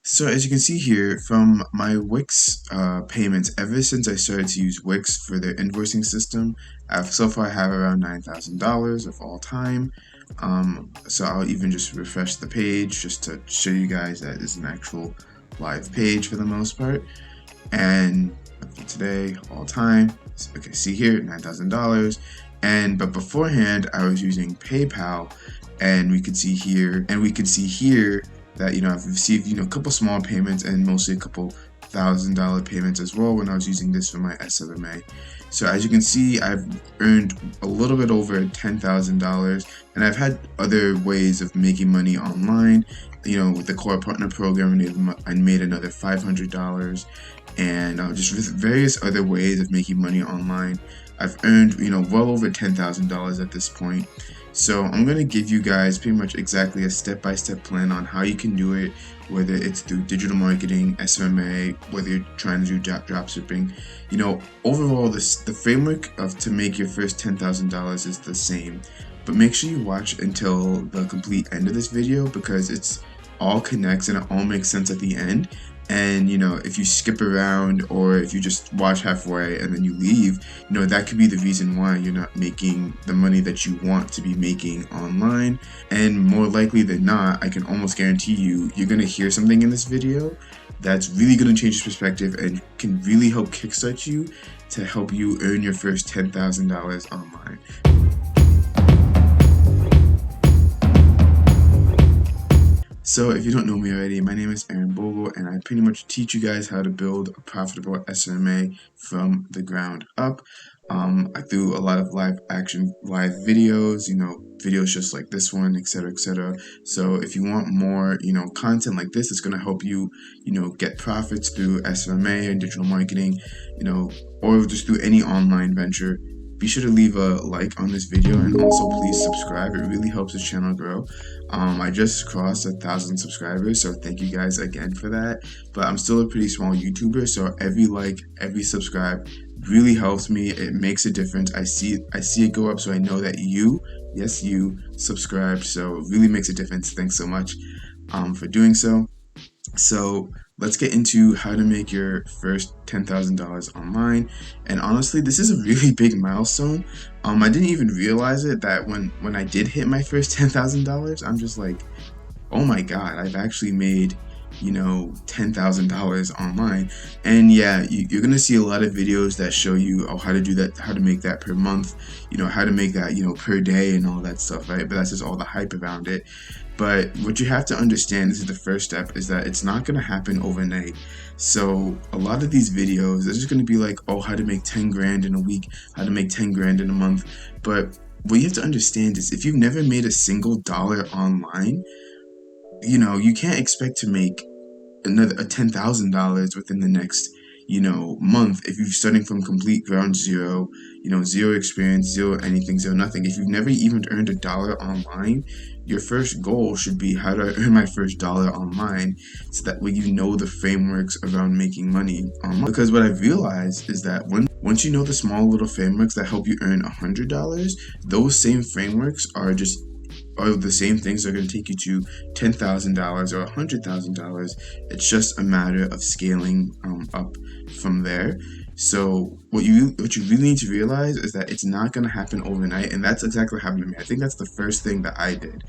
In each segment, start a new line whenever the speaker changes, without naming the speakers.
So as you can see here from my Wix payments, ever since I started to use Wix for their invoicing system, I've so far have around $9,000 of all time. So I'll even just refresh the page just to show you guys that it's an actual live page for the most part. And today, all time, okay, see here, $9,000. But beforehand, I was using PayPal, and we could see here, that I've received a couple small payments and mostly a couple $1,000 payments as well when I was using this for my SMMA. So as you can see, I've earned a little bit over $10,000, and I've had other ways of making money online. With the core partner program, I made another $500, and just with various other ways of making money online, I've earned well over $10,000 at this point. So I'm going to give you guys pretty much exactly a step-by-step plan on how you can do it, whether it's through digital marketing, SMMA, whether you're trying to do drop shipping. Overall, the framework to make your first $10,000 is the same, but make sure you watch until the complete end of this video, because it's all connects and it all makes sense at the end. And if you skip around, or if you just watch halfway and then you leave, that could be the reason why you're not making the money that you want to be making online. And more likely than not, I can almost guarantee you're going to hear something in this video that's really going to change your perspective and can really help kickstart you to help you earn your first $10,000 online. So if you don't know me already, my name is Bogle, and I pretty much teach you guys how to build a profitable SMMA from the ground up. I do a lot of live videos, videos just like this one, etc., etc. So if you want more, content like this, it's going to help you, get profits through SMMA and digital marketing, or just through any online venture. Be sure to leave a like on this video, and also please subscribe. It really helps this channel grow. I just crossed 1,000 subscribers, so thank you guys again for that. But I'm still a pretty small YouTuber, so every like, every subscribe really helps me. It makes a difference. I see it go up, so I know that you subscribed. So it really makes a difference. Thanks so much for doing so. So let's get into how to make your first $10,000 online. And honestly, this is a really big milestone. I didn't even realize it, that when I did hit my first $10,000, I'm just like, oh my god, I've actually made $10,000 online. And yeah, you're gonna see a lot of videos that show you how to do that, how to make that per month, how to make that per day and all that stuff, right? But that's just all the hype around it. But what you have to understand, this is the first step, is that it's not going to happen overnight. So a lot of these videos, they're just going to be like, oh, how to make 10 grand in a week, how to make 10 grand in a month. But what you have to understand is, if you've never made a single dollar online, you can't expect to make another $10,000 within the next month if you're starting from complete ground zero, zero experience, zero anything, zero nothing. If you've never even earned a dollar online, your first goal should be, how do I earn my first dollar online, so that way the frameworks around making money online. Because what I've realized is that once you know the small little frameworks that help you earn $100, those same frameworks are the same things that are going to take you to $10,000 or $100,000. It's just a matter of scaling up from there. So what you really need to realize is that it's not going to happen overnight, and that's exactly what happened to me. I think that's the first thing that I did.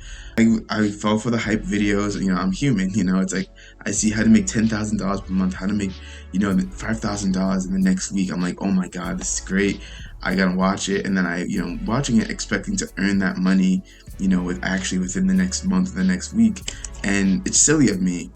I fell for the hype videos. I'm human. It's like, I see how to make $10,000 per month, how to make $5,000 in the next week. I'm like, oh my god, this is great. I gotta watch it, and then watching it, expecting to earn that money, within the next month, the next week. And it's silly of me.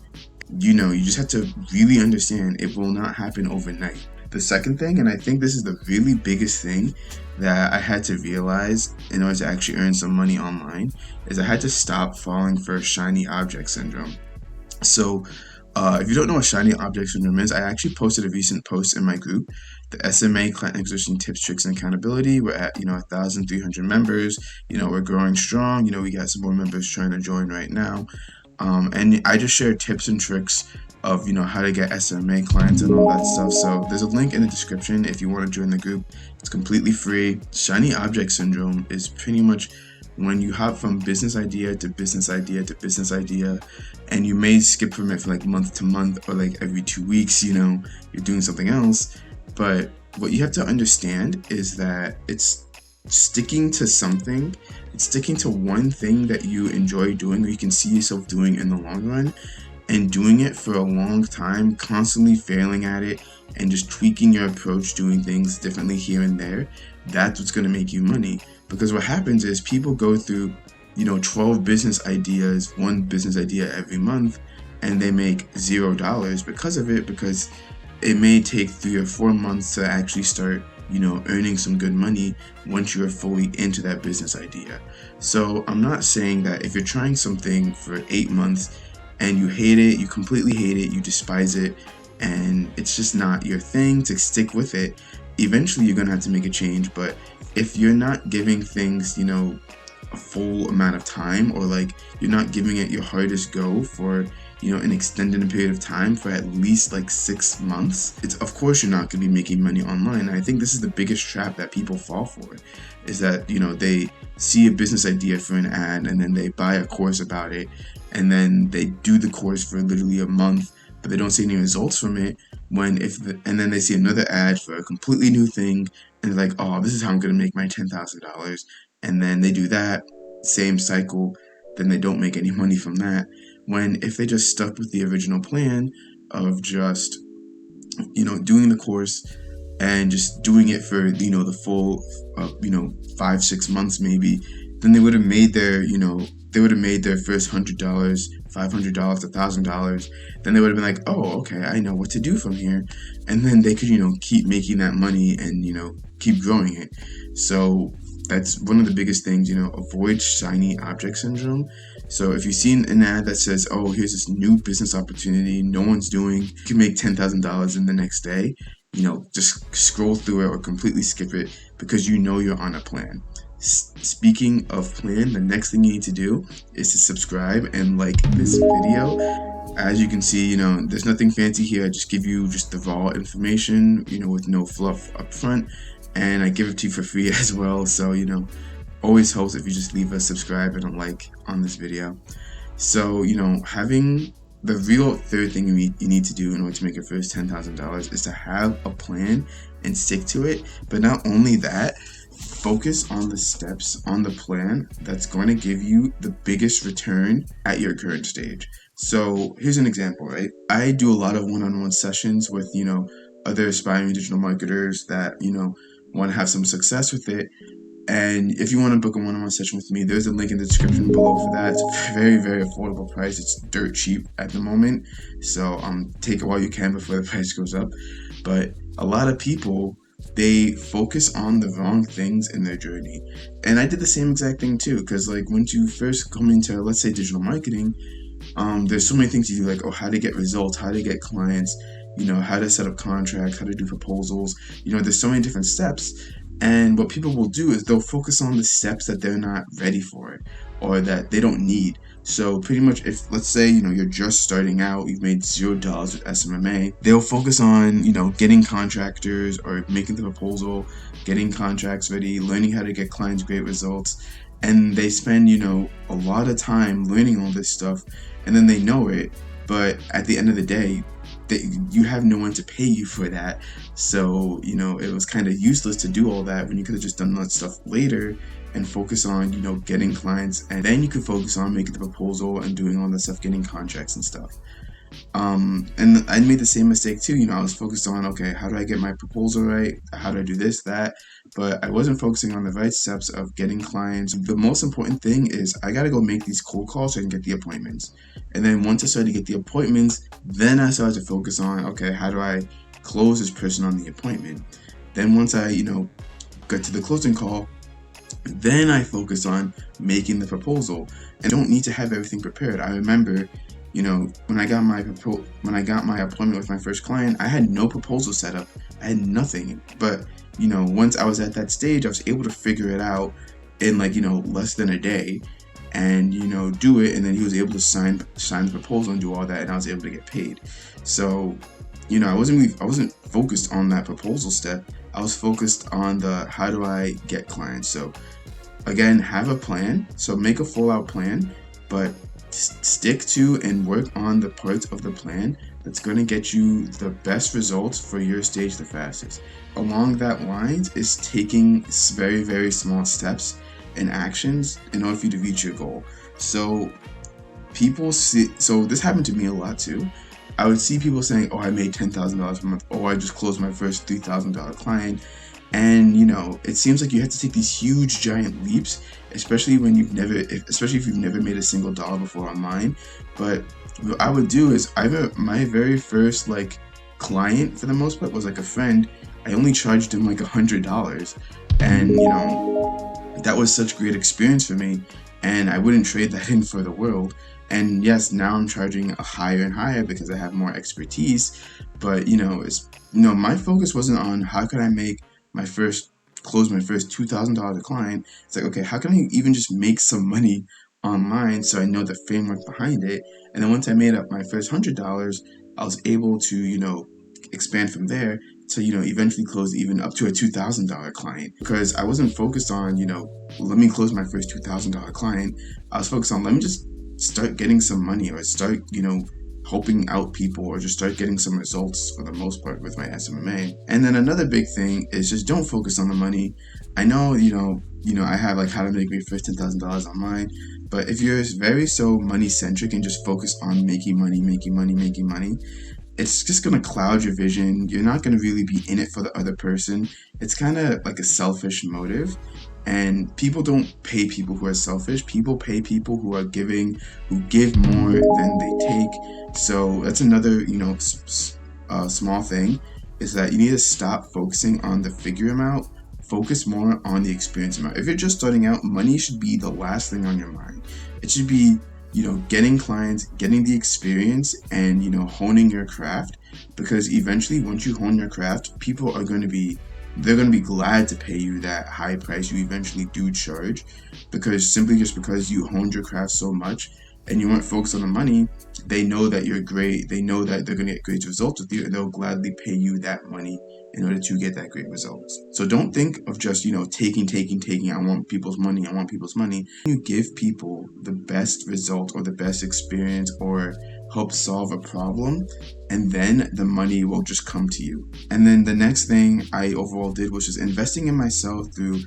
You just have to really understand it will not happen overnight. The second thing, and I think this is the really biggest thing that I had to realize in order to actually earn some money online, is I had to stop falling for shiny object syndrome. So if you don't know what shiny object syndrome is, I actually posted a recent post in my group, the SMA Client Acquisition Tips, Tricks, and Accountability. We're at 1,300 members. We're growing strong. We got some more members trying to join right now. And I just share tips and tricks of how to get SMA clients and all that stuff. So there's a link in the description if you want to join the group. It's completely free. Shiny object syndrome is pretty much when you hop from business idea to business idea to business idea, and you may skip from it for like month to month or like every 2 weeks, you're doing something else. But what you have to understand is that it's sticking to something, it's sticking to one thing that you enjoy doing or you can see yourself doing in the long run, and doing it for a long time, constantly failing at it, and just tweaking your approach, doing things differently here and there. That's what's going to make you money. Because what happens is people go through 12 business ideas, one business idea every month, and they make $0 because of it, because it may take 3 or 4 months to actually start earning some good money once you're fully into that business idea. So I'm not saying that if you're trying something for 8 months and you hate it, you completely hate it, you despise it, and it's just not your thing, to stick with it. Eventually you're gonna have to make a change. But if you're not giving things a full amount of time, or like you're not giving it your hardest go for an extended period of time, for at least like 6 months, it's of course you're not going to be making money online. And I think this is the biggest trap that people fall for, is that they see a business idea for an ad, and then they buy a course about it, and then they do the course for literally a month, but they don't see any results from it. And then they see another ad for a completely new thing, and they're like, oh, this is how I'm going to make my $10,000. And then they do that same cycle, then they don't make any money from that. When if they just stuck with the original plan of just doing the course and just doing it for the full 5-6 months maybe, then they would have made their first $100, $500, $1,000. Then they would have been like, oh, okay, I know what to do from here. And then they could keep making that money and keep growing it. So that's one of the biggest things, avoid shiny object syndrome. So if you've seen an ad that says, oh, here's this new business opportunity no one's doing, you can make $10,000 in the next day, just scroll through it or completely skip it, because you're on a plan. Speaking of plan, the next thing you need to do is to subscribe and like this video. As you can see, there's nothing fancy here. I just give you just the raw information, with no fluff up front. And I give it to you for free as well. So, always helps if you just leave a subscribe and a like on this video. So, having the real third thing you need to do in order to make your first $10,000 is to have a plan and stick to it. But not only that, focus on the steps on the plan that's going to give you the biggest return at your current stage. So here's an example, right? I do a lot of one-on-one sessions with, other aspiring digital marketers that, want to have some success with it. And if you want to book a one-on-one session with me, there's a link in the description below for that. It's a very, very affordable price. It's dirt cheap at the moment. So take it while you can before the price goes up. But a lot of people, they focus on the wrong things in their journey. And I did the same exact thing too, because like once you first come into, let's say, digital marketing, there's so many things you do, like, oh, how to get results, how to get clients, how to set up contracts, how to do proposals. There's so many different steps. And what people will do is they'll focus on the steps that they're not ready for it, or that they don't need. So pretty much, if let's say you're just starting out, you've made $0 with SMMA, they'll focus on getting contractors or making the proposal, getting contracts ready, learning how to get clients great results, and they spend a lot of time learning all this stuff, and then they know it, but at the end of the day, you have no one to pay you for that. So it was kind of useless to do all that when you could have just done that stuff later and focus on getting clients, and then you could focus on making the proposal and doing all that stuff, getting contracts and stuff. And I made the same mistake too. I was focused on, okay, how do I get my proposal right? How do I do this, that? But I wasn't focusing on the right steps of getting clients. The most important thing is I got to go make these cold calls so I can get the appointments. And then once I started to get the appointments, then I started to focus on, okay, how do I close this person on the appointment? Then once I, got to the closing call, then I focus on making the proposal. And I don't need to have everything prepared. I remember when I got my appointment with my first client, I had no proposal set up. I had nothing. But once I was at that stage, I was able to figure it out in less than a day, and do it. And then he was able to sign the proposal and do all that, and I was able to get paid. So I wasn't focused on that proposal step. I was focused on the how do I get clients. So again, have a plan. So make a full out plan, but stick to and work on the parts of the plan that's going to get you the best results for your stage the fastest. Along that lines is taking very, very small steps and actions in order for you to reach your goal. So this happened to me a lot too. I would see people saying, oh, I made $10,000 per month, or I just closed my first $3,000 client. And it seems like you have to take these huge giant leaps, especially if you've never made a single dollar before online. But what I would do is, my very first client, for the most part, was a friend. I only charged him $100, and that was such great experience for me, and I wouldn't trade that in for the world. And yes, now I'm charging a higher and higher because I have more expertise. But my focus wasn't on how could I close my first $2,000 client. It's okay, how can I even just make some money online so I know the framework behind it? And then once I made up my first $100, I was able to expand from there to eventually close even up to a $2,000 client, because I wasn't focused on let me close my first $2,000 client. I was focused on let me just start getting some money, or start helping out people, or just start getting some results for the most part with my SMMA. And then another big thing is just don't focus on the money. I know I have how to make my first $10,000 online, but if you're very so money centric and just focus on making money, it's just going to cloud your vision. You're not going to really be in it for the other person. It's kind of like a selfish motive. And people don't pay people who are selfish. People pay people who are giving, who give more than they take. So that's another, small thing, is that you need to stop focusing on the figure amount. Focus more on the experience amount. If you're just starting out, money should be the last thing on your mind. It should be getting clients, getting the experience, and honing your craft, because eventually once you hone your craft, people are going to be glad to pay you that high price you eventually do charge, because because you honed your craft so much and you weren't focused on the money, they know that you're great. They know that they're going to get great results with you, and they'll gladly pay you that money in order to get that great results. So don't think of just, taking. I want people's money. You give people the best result or the best experience, or help solve a problem, and then the money will just come to you. And then the next thing I overall did was just investing in myself through,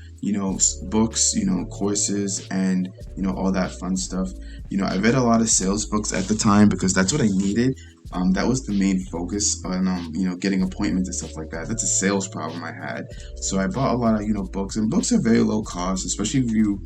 books, courses, and, all that fun stuff. I read a lot of sales books at the time because that's what I needed. That was the main focus on, getting appointments and stuff like that. That's a sales problem I had. So I bought a lot of, books, and books are very low cost, especially if you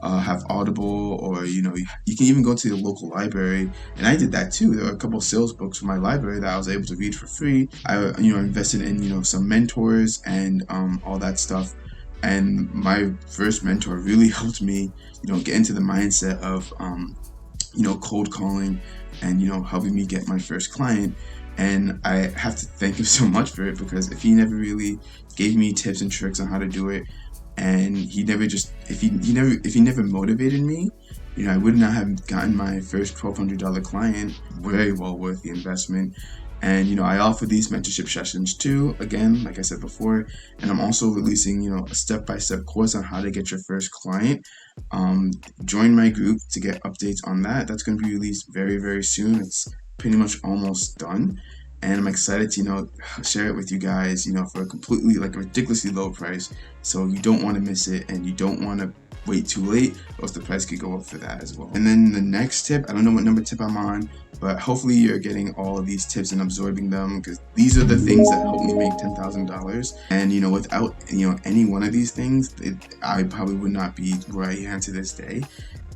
have Audible, or you can even go to the local library. And I did that too. There were a couple of sales books from my library that I was able to read for free. I invested in some mentors and all that stuff. And my first mentor really helped me get into the mindset of cold calling, and helping me get my first client. And I have to thank him so much for it, because if he never really gave me tips and tricks on how to do it, and he never motivated me, I would not have gotten my first $1,200 client. Very well worth the investment. And I offer these mentorship sessions too, again, like I said before. And I'm also releasing a step-by-step course on how to get your first client. Join my group to get updates on that. That's going to be released very, very soon. It's pretty much almost done, and I'm excited to share it with you guys for a completely a ridiculously low price. So you don't want to miss it, and you don't want to wait too late, or else the price could go up for that as well. And then the next tip, I don't know what number tip I'm on, but hopefully you're getting all of these tips and absorbing them, because these are the things that helped me make $10,000. And without any one of these things, I probably would not be where I am to this day.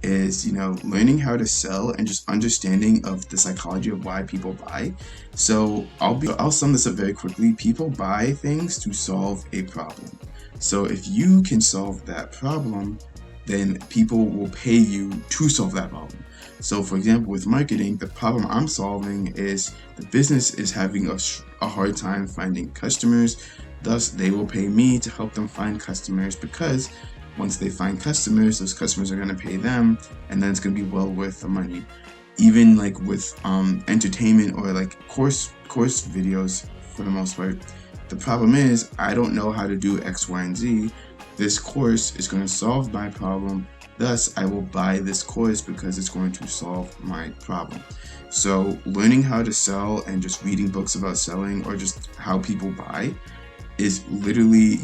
Is learning how to sell, and just understanding of the psychology of why people buy. So I'll sum this up very quickly. People buy things to solve a problem. So if you can solve that problem, then people will pay you to solve that problem. So for example, with marketing, the problem I'm solving is the business is having a hard time finding customers. Thus, they will pay me to help them find customers, because once they find customers, those customers are going to pay them, and then it's going to be well worth the money. Even with entertainment or course videos, for the most part, the problem is I don't know how to do X, Y, and Z. this course is going to solve my problem, thus I will buy this course because it's going to solve my problem. So learning how to sell and just reading books about selling or just how people buy is literally,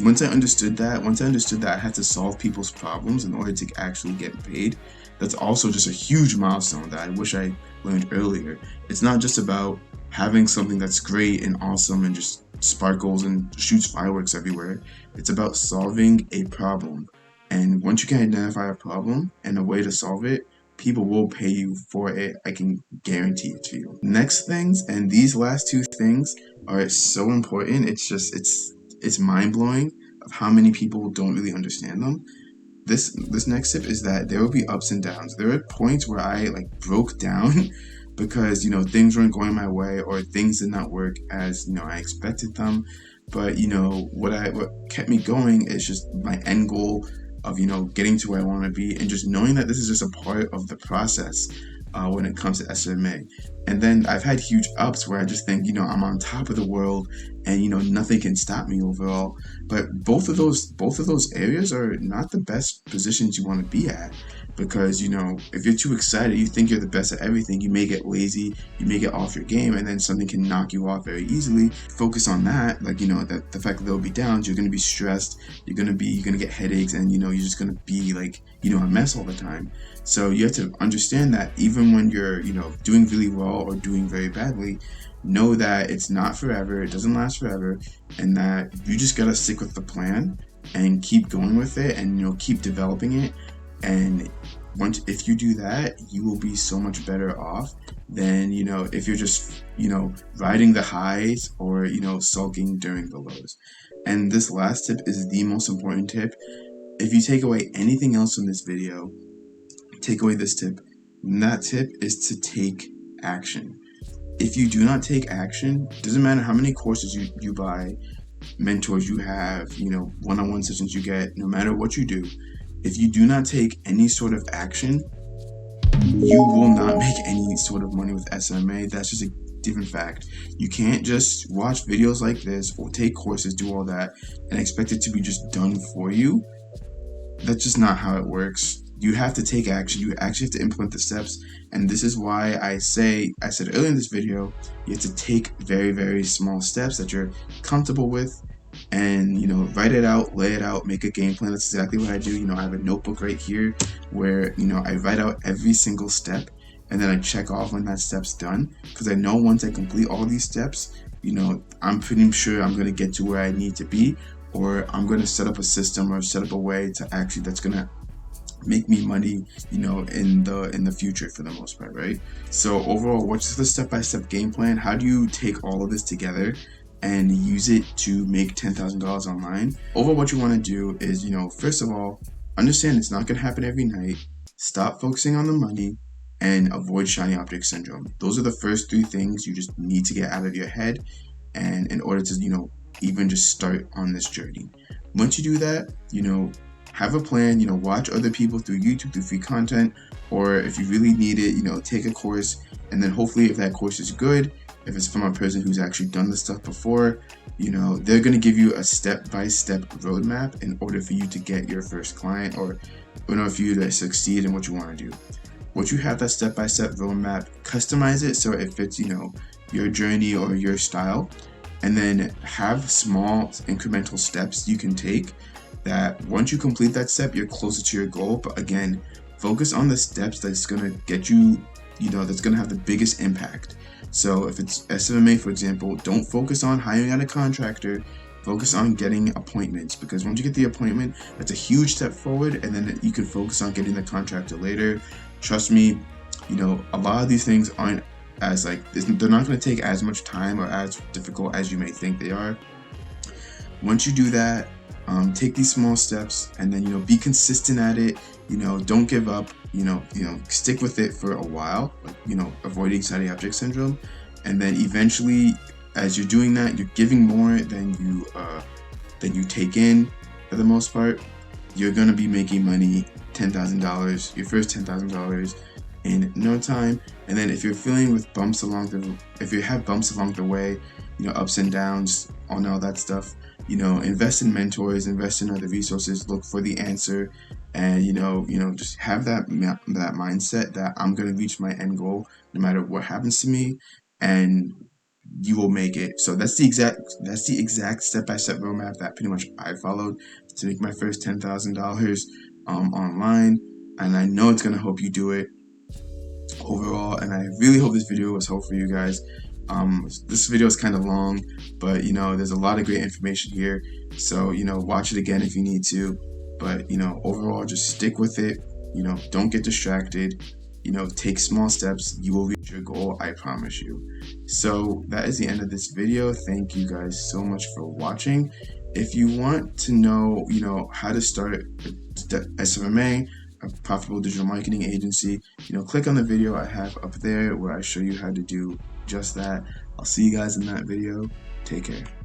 once I understood that I had to solve people's problems in order to actually get paid. That's also just a huge milestone that I wish I learned earlier. It's not just about having something that's great and awesome and just sparkles and shoots fireworks everywhere. It's about solving a problem. And once you can identify a problem and a way to solve it, people will pay you for it. I can guarantee it to you. Next things, and these last two things are so important. It's mind-blowing of how many people don't really understand them. This next tip is that there will be ups and downs. There are points where I broke down because things weren't going my way or things did not work as I expected them. But what kept me going is just my end goal of getting to where I want to be, and just knowing that this is just a part of the process when it comes to SMMA. And then I've had huge ups where I just think I'm on top of the world and nothing can stop me overall. But both of those areas are not the best positions you want to be at, because if you're too excited, you think you're the best at everything, you may get lazy, you may get off your game, and then something can knock you off very easily. Focus on that, that the fact that there'll be downs, you're going to be stressed, you're going to get headaches, and you're just going to be a mess all the time. So you have to understand that even when you're doing really well or doing very badly, know that it's not forever, it doesn't last forever, and that you just gotta stick with the plan and keep going with it, and keep developing it. And if you do that, you will be so much better off than if you're just riding the highs or sulking during the lows. And this last tip is the most important tip. If you take away anything else from this video, take away this tip. And that tip is to take action. If you do not take action, doesn't matter how many courses you buy, mentors you have, one-on-one sessions you get, no matter what you do, if you do not take any sort of action, you will not make any sort of money with SMMA. That's just a different fact. You can't just watch videos like this or take courses, do all that, and expect it to be just done for you. That's just not how it works. You have to take action. You actually have to implement the steps. And this is why I said earlier in this video, you have to take very, very small steps that you're comfortable with, and write it out, lay it out, make a game plan. That's exactly what I do. I have a notebook right here where I write out every single step, and then I check off when that step's done, because I know once I complete all these steps, I'm pretty sure I'm going to get to where I need to be, or I'm going to set up a system or set up a way to actually that's going to make me money in the future, for the most part, right? So overall, what's the step-by-step game plan? How do you take all of this together and use it to make $10,000 online? Overall, what you want to do is first of all, understand it's not going to happen every night. Stop focusing on the money and avoid shiny object syndrome. Those are the first three things you just need to get out of your head, and in order to even just start on this journey. Once you do that, have a plan, watch other people through YouTube, through free content, or if you really need it, take a course, and then hopefully if that course is good, if it's from a person who's actually done this stuff before, they're going to give you a step-by-step roadmap in order for you to get your first client, or in order for you to succeed in what you want to do. Once you have that step-by-step roadmap, customize it so it fits, your journey or your style, and then have small incremental steps you can take that once you complete that step, you're closer to your goal. But again, focus on the steps that's going to get you, that's going to have the biggest impact. So if it's SMMA, for example, don't focus on hiring out a contractor, focus on getting appointments, because once you get the appointment, that's a huge step forward, and then you can focus on getting the contractor later. Trust me, a lot of these things aren't as they're not going to take as much time or as difficult as you may think they are. Once you do that, take these small steps, and then be consistent at it. Don't give up. Stick with it for a while, avoiding shiny object syndrome, and then eventually, as you're doing that, you're giving more than you take in. For the most part, you're gonna be making money, $10,000, your first $10,000 in no time. And then if you're feeling if you have bumps along the way, ups and downs, on all that stuff. You know, invest in mentors, invest in other resources, look for the answer, and just have that mindset that I'm gonna reach my end goal no matter what happens to me, and you will make it. So that's the exact step-by-step roadmap that pretty much I followed to make my first $10,000 online, and I know it's gonna help you do it overall. And I really hope this video was helpful for you guys. This video is kind of long, but there's a lot of great information here, so watch it again if you need to. But overall, just stick with it. Don't get distracted. Take small steps. You will reach your goal, I promise you. So that is the end of this video. Thank you guys so much for watching. If you want to know how to start SMMA, a profitable digital marketing agency, click on the video I have up there where I show you how to do just that. I'll see you guys in that video. Take care.